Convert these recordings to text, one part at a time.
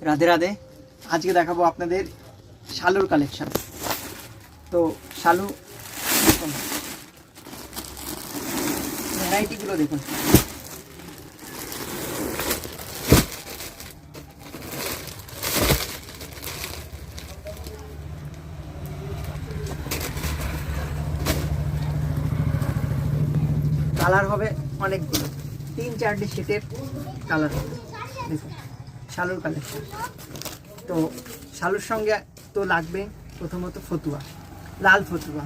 রাধে রাধে। আজকে দেখাবো আপনাদের শালুর কালেকশন। তো শালু ভ্যারাইটিগুলো দেখুন। কালার হবে অনেকগুলো, 3-4টে সেটের কালার হবে। দেখুন শালুর কালেকশন। তো শালুর সঙ্গে তো লাগবে প্রথমত ফতুয়া, লাল ফতুয়া।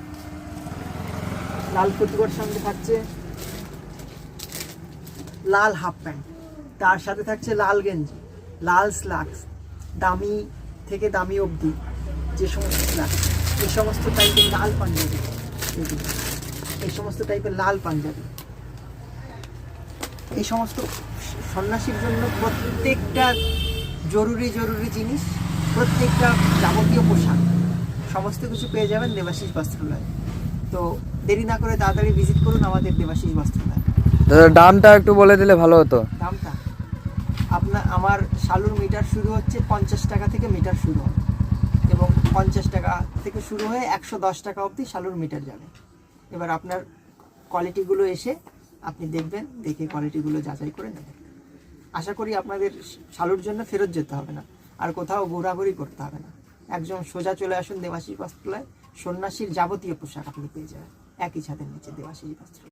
লাল ফতুয়ার সঙ্গে থাকছে লাল হাফ প্যান্ট, তার সাথে থাকছে লাল গেঞ্জি, লাল স্লাক্স, দামি থেকে দামি অবধি যে সমস্ত স্লাক্স, এই সমস্ত টাইপের লাল পাঞ্জাবি, এই সমস্ত টাইপের লাল পাঞ্জাবি, এই সমস্ত সন্ন্যাসীর জন্য প্রত্যেকটা জরুরি জিনিস, প্রত্যেকটা যাবতীয় পোশাক সমস্ত কিছু পেয়ে যাবেন দেবাশিস বস্ত্রালয়। তো দেরি না করে তাড়াতাড়ি ভিজিট করুন আমাদের দেবাশিস বস্ত্রালয়। দামটা একটু বলে দিলে ভালো হতো। দামটা আমার শালুর মিটার শুরু হচ্ছে 50 টাকা থেকে মিটার শুরু হবে, এবং 50 টাকা থেকে শুরু হয়ে 110 টাকা অবধি শালুর মিটার যাবে। এবার আপনার কোয়ালিটিগুলো এসে আপনি দেখবেন, দেখে কোয়ালিটিগুলো যাচাই করে নেবেন। আশা করি আপনাদের শালুর জন্য ফেরত যেতে হবে না, আর কোথাও ঘোরাঘুরি করতে হবে না। একদম সোজা চলে আসুন দেবাশিস বস্ত্রালয়, সন্ন্যাসীর যাবতীয় পোশাক আপনি পেয়ে যাবেন একই ছাদের নিচে দেবাশিস বস্ত্রালয়।